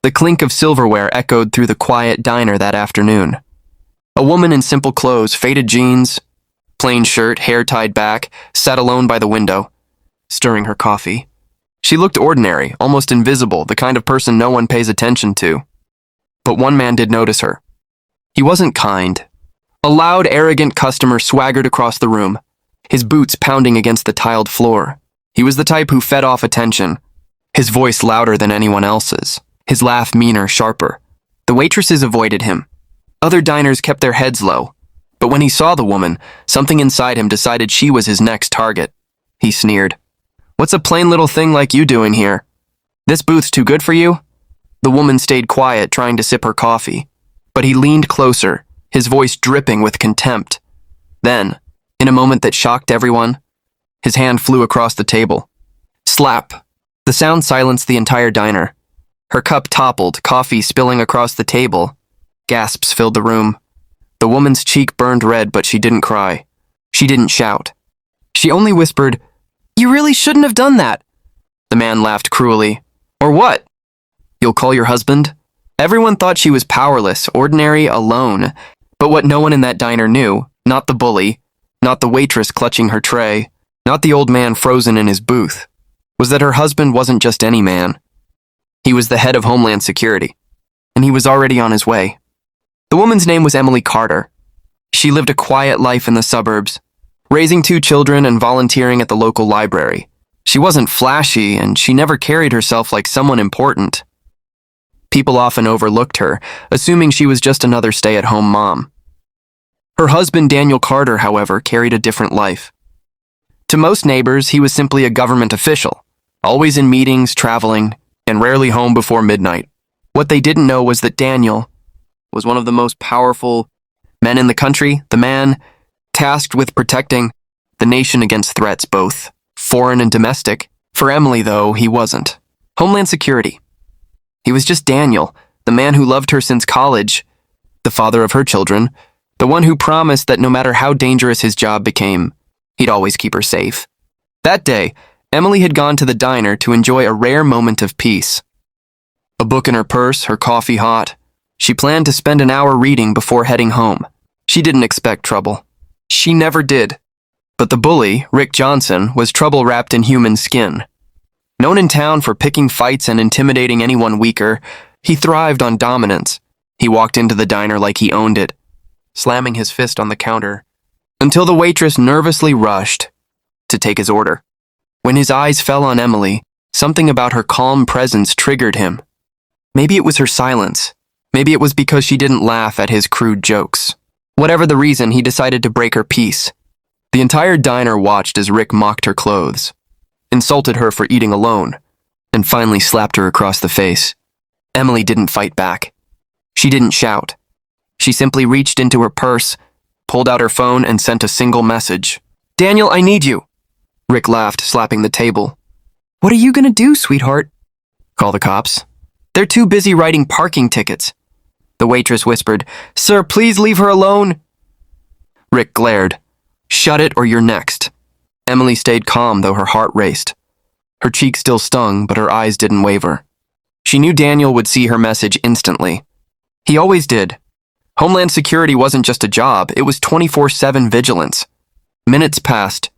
The clink of silverware echoed through the quiet diner that afternoon. A woman in simple clothes, faded jeans, plain shirt, hair tied back, sat alone by the window, stirring her coffee. She looked ordinary, almost invisible, the kind of person no one pays attention to. But one man did notice her. He wasn't kind. A loud, arrogant customer swaggered across the room, his boots pounding against the tiled floor. He was the type who fed off attention, his voice louder than anyone else's, his laugh meaner, sharper. The waitresses avoided him. Other diners kept their heads low, but when he saw the woman, something inside him decided she was his next target. He sneered. "What's a plain little thing like you doing here? This booth's too good for you?" The woman stayed quiet, trying to sip her coffee, but he leaned closer, his voice dripping with contempt. Then, in a moment that shocked everyone, his hand flew across the table. Slap! The sound silenced the entire diner. Her cup toppled, coffee spilling across the table. Gasps filled the room. The woman's cheek burned red, but she didn't cry. She didn't shout. She only whispered, "You really shouldn't have done that." The man laughed cruelly. "Or what? You'll call your husband?" Everyone thought she was powerless, ordinary, alone. But what no one in that diner knew, not the bully, not the waitress clutching her tray, not the old man frozen in his booth, was that her husband wasn't just any man. He was the head of Homeland Security, and he was already on his way. The woman's name was Emily Carter. She lived a quiet life in the suburbs, raising 2 children and volunteering at the local library. She wasn't flashy, and she never carried herself like someone important. People often overlooked her, assuming she was just another stay-at-home mom. Her husband, Daniel Carter, however, carried a different life. To most neighbors, he was simply a government official, always in meetings, traveling, and rarely home before midnight. What they didn't know was that Daniel was one of the most powerful men in the country, the man tasked with protecting the nation against threats, both foreign and domestic. For Emily, though, he wasn't. Homeland Security. He was just Daniel, the man who loved her since college, the father of her children, the one who promised that no matter how dangerous his job became, he'd always keep her safe. That day, Emily had gone to the diner to enjoy a rare moment of peace. A book in her purse, her coffee hot. She planned to spend an hour reading before heading home. She didn't expect trouble. She never did. But the bully, Rick Johnson, was trouble wrapped in human skin. Known in town for picking fights and intimidating anyone weaker, he thrived on dominance. He walked into the diner like he owned it, slamming his fist on the counter, until the waitress nervously rushed to take his order. When his eyes fell on Emily, something about her calm presence triggered him. Maybe it was her silence. Maybe it was because she didn't laugh at his crude jokes. Whatever the reason, he decided to break her peace. The entire diner watched as Rick mocked her clothes, insulted her for eating alone, and finally slapped her across the face. Emily didn't fight back. She didn't shout. She simply reached into her purse, pulled out her phone, and sent a single message. "Daniel, I need you." Rick laughed, slapping the table. "What are you gonna do, sweetheart?" "Call the cops. They're too busy writing parking tickets." The waitress whispered, "Sir, please leave her alone." Rick glared. "Shut it or you're next." Emily stayed calm, though her heart raced. Her cheek still stung, but her eyes didn't waver. She knew Daniel would see her message instantly. He always did. Homeland Security wasn't just a job, it was 24/7 vigilance. Minutes passed.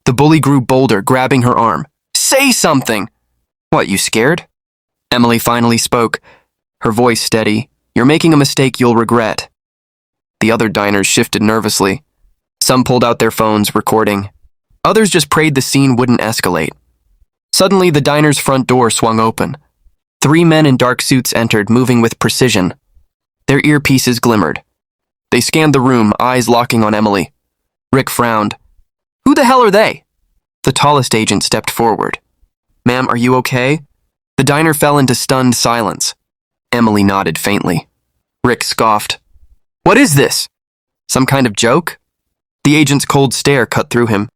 The bully grew bolder, grabbing her arm. "Say something!" "What, you scared?" Emily finally spoke, her voice steady. "You're making a mistake you'll regret." The other diners shifted nervously. Some pulled out their phones, recording. Others just prayed the scene wouldn't escalate. Suddenly, the diner's front door swung open. 3 men in dark suits entered, moving with precision. Their earpieces glimmered. They scanned the room, eyes locking on Emily. Rick frowned. "Who the hell are they?" The tallest agent stepped forward. "Ma'am, are you okay?" The diner fell into stunned silence. Emily nodded faintly. Rick scoffed. "What is this? Some kind of joke?" The agent's cold stare cut through him.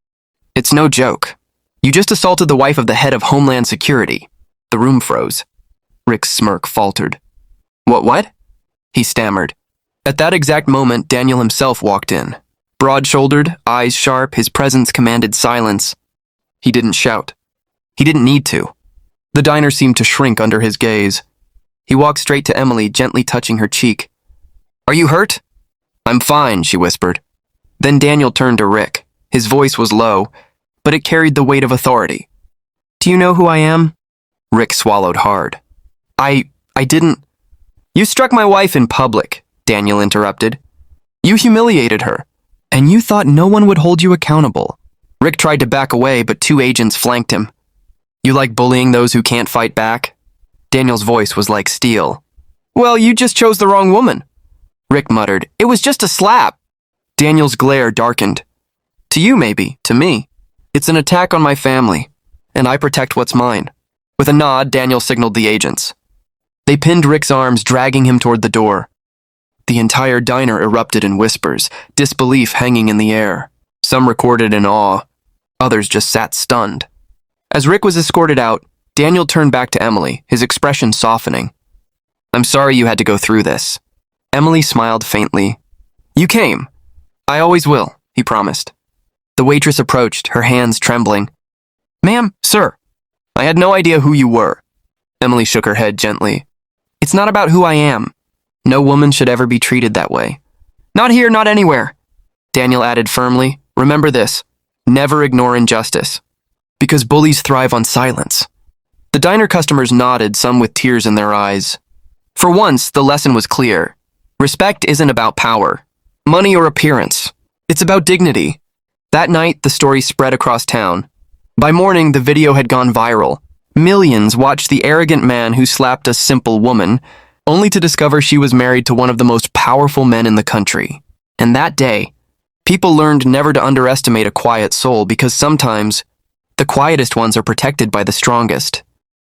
"It's no joke. You just assaulted the wife of the head of Homeland Security." The room froze. Rick's smirk faltered. What? He stammered. At that exact moment, Daniel himself walked in. Broad-shouldered, eyes sharp, his presence commanded silence. He didn't shout. He didn't need to. The diner seemed to shrink under his gaze. He walked straight to Emily, gently touching her cheek. "Are you hurt?" "I'm fine," she whispered. Then Daniel turned to Rick. His voice was low, but it carried the weight of authority. "Do you know who I am?" Rick swallowed hard. I didn't." "You struck my wife in public," Daniel interrupted. "You humiliated her, and you thought no one would hold you accountable." Rick tried to back away, but 2 agents flanked him. "You like bullying those who can't fight back?" Daniel's voice was like steel. "Well, you just chose the wrong woman." Rick muttered, "It was just a slap." Daniel's glare darkened. "To you, maybe. To me. It's an attack on my family, and I protect what's mine." With a nod, Daniel signaled the agents. They pinned Rick's arms, dragging him toward the door. The entire diner erupted in whispers, disbelief hanging in the air. Some recorded in awe. Others just sat stunned. As Rick was escorted out, Daniel turned back to Emily, his expression softening. "I'm sorry you had to go through this." Emily smiled faintly. "You came. I always will," he promised. The waitress approached, her hands trembling. "Ma'am, sir, I had no idea who you were." Emily shook her head gently. "It's not about who I am. No woman should ever be treated that way." "Not here, not anywhere," Daniel added firmly. "Remember this, never ignore injustice. Because bullies thrive on silence." The diner customers nodded, some with tears in their eyes. For once, the lesson was clear. Respect isn't about power, money, or appearance. It's about dignity. That night, the story spread across town. By morning, the video had gone viral. Millions watched the arrogant man who slapped a simple woman, only to discover she was married to one of the most powerful men in the country. And that day, people learned never to underestimate a quiet soul, because sometimes the quietest ones are protected by the strongest.